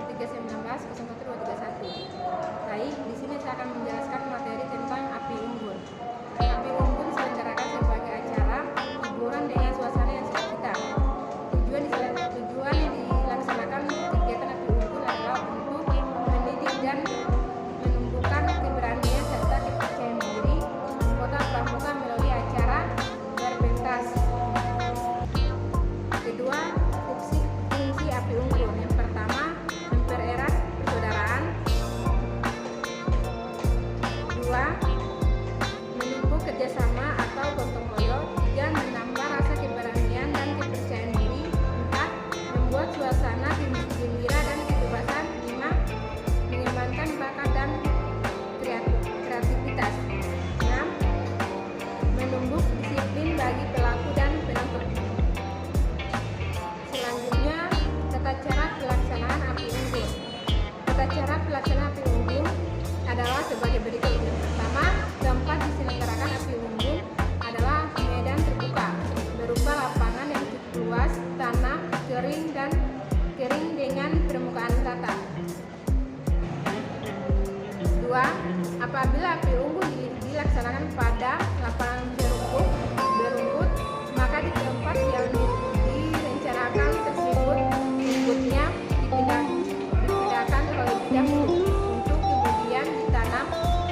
0319 Baik, di sini saya akan menjelaskan materi tentang api unggun. Api unggun diselenggarakan sebagai acara hiburan dengan suasana yang sukacita. Tujuan yang dilaksanakan kegiatan api unggun adalah untuk mendidik dan menumbuhkan keberanian serta kepercayaan diri anggota pramuka melalui acara berpentas. Kedua, fungsi api unggun. Yang pertama, mempererat persaudaraan. Dua, menumbuh kerjasama atau gotong royong. Tiga, menambah rasa keberanian dan kepercayaan diri. Empat, membuat suasana gembira dan kebebasan. Lima, mengembangkan bakat dan kreativitas. Enam, menumbuh disiplin bagi pelaku dan penonton. Selanjutnya, tata cara pelaksanaan api unggun. Tata cara pelaksanaan api unggun adalah sebagai berikut. Yang pertama, tempat diselenggarakan api unggun adalah medan terbuka berupa lapangan yang cukup luas, tanah kering dengan permukaan rata. Dua, apabila api unggun dilaksanakan pada lapangan berumput, maka di tempat yang direncanakan tersebut rumputnya dipindahkan terlebih dahulu untuk kemudian ditanam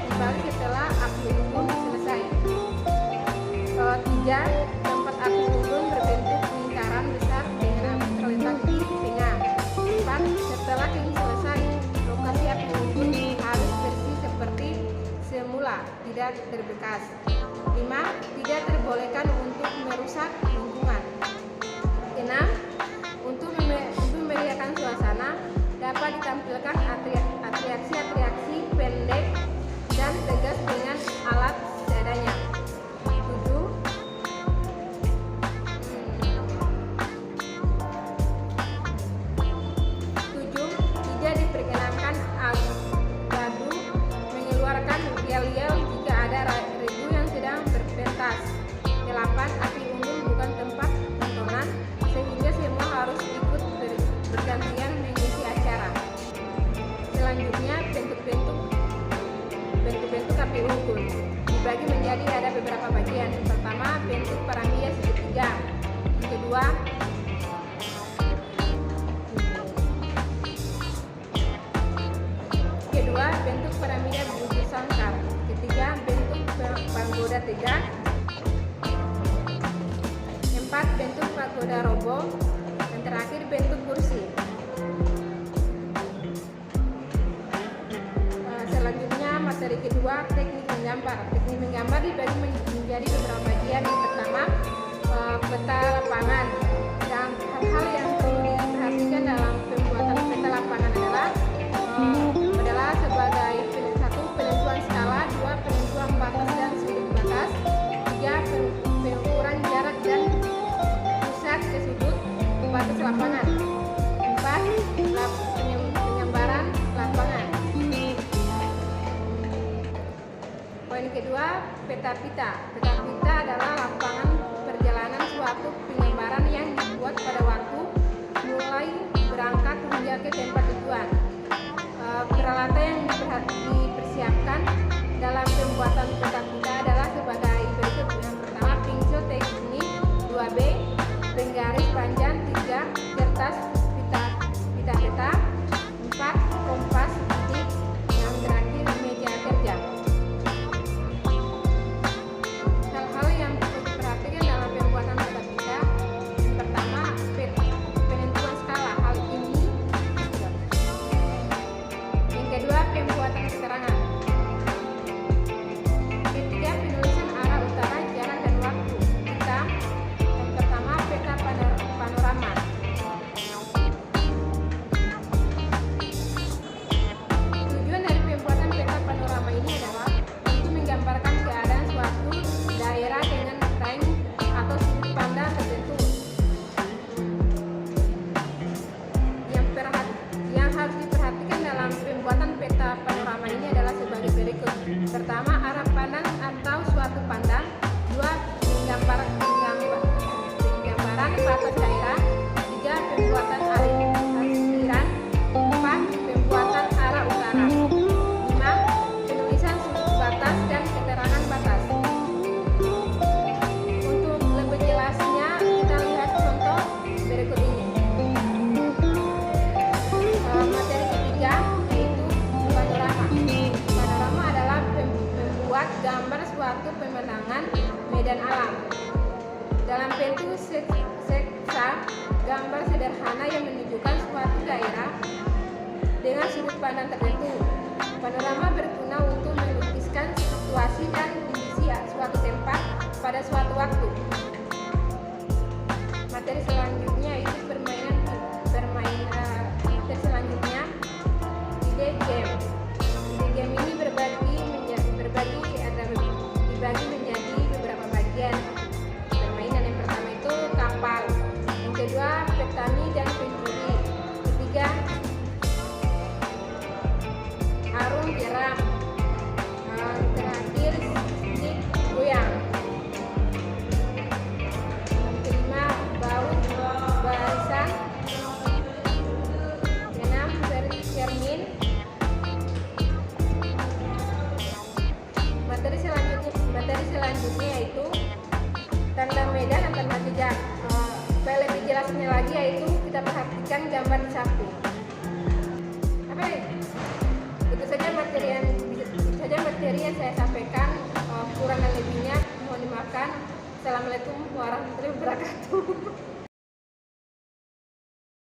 kembali setelah api unggun selesai. Tiga, tempat api unggun berbentuk lingkaran besar dengan api terletak di tengah. Empat, setelah ini selesai, lokasi api unggun harus bersih seperti semula, tidak terbekas. Lima, tidak terbolehkan untuk merusak lingkungan. Enam, untuk memeriahkan suasana dapat ditampilkan atraksi pendek dan tegas dengan alat seadanya. Tujuh, tidak diperkenankan gaduh mengeluarkan yel-yel jika ada regu yang sedang berpentas. 8. Api unggun bukan tempat tontonan sehingga semua harus ikut bergantian mengisi acara. Selanjutnya, bentuk-bentuk api unggun dibagi menjadi ada beberapa bagian. Yang pertama, bentuk piramida segitiga. Yang kedua, bentuk piramida bujur sangkar. Ketiga, bentuk pagoda tegak. Empat, bentuk pagoda roboh. Dan terakhir, bentuk kursi. Selanjutnya, materi kedua, teknik menggambar. Teknik menggambar dibagi menjadi beberapa bagian. Yang pertama, peta lapangan. Dan hal-hal yang perlu diperhatikan dalam pembuatan peta lapangan adalah sebagai satu, penentuan skala. Dua, penentuan batas dan sudut batas. Tiga, pengukuran jarak dan pusat ke sudut batas lapangan. Empat, pengambaran lapangan. Poin kedua, peta pita. Peta pita adalah lapangan perjalanan suatu pengambaran yang dibuat pada waktu mulai berangkat hingga ke tempat tujuan. Peralatan yang dipersiapkan dalam pembuatan peta pita adalah sebagai berikut. Yang pertama, pensil teknik 2B, penggaris panjang 3, kertas pita. 4, kompas titik. Yang terakhir, meja kerja. Hal-hal yang perlu diperhatikan dalam pembuatan peta pita. Yang pertama, penentuan skala. Hal ini. Yang kedua, pembuatan keterangan. Ketiga, dengan medan alam. Dalam bentuk sketsa gambar sederhana yang menunjukkan suatu daerah dengan sudut pandang tertentu. Panorama berguna untuk melukiskan situasi dan kondisi suatu tempat pada suatu waktu. Materi selanjutnya itu materi selanjutnya ide game. Ide game ini dibagi menjadi beberapa bagian permainan. Yang pertama itu kapal, yang kedua petani dan pencuri, ketiga arung jeram, terakhir stick goyang, kelima baut barisan, enam cermin. Materi selanjutnya yaitu tanda medan dan tanda jejak. Supaya lebih jelasnya lagi yaitu kita perhatikan gambar di samping. Itu saja materi yang saya sampaikan. Kurang dan lebihnya mohon dimaafkan. Assalamualaikum warahmatullahi wabarakatuh.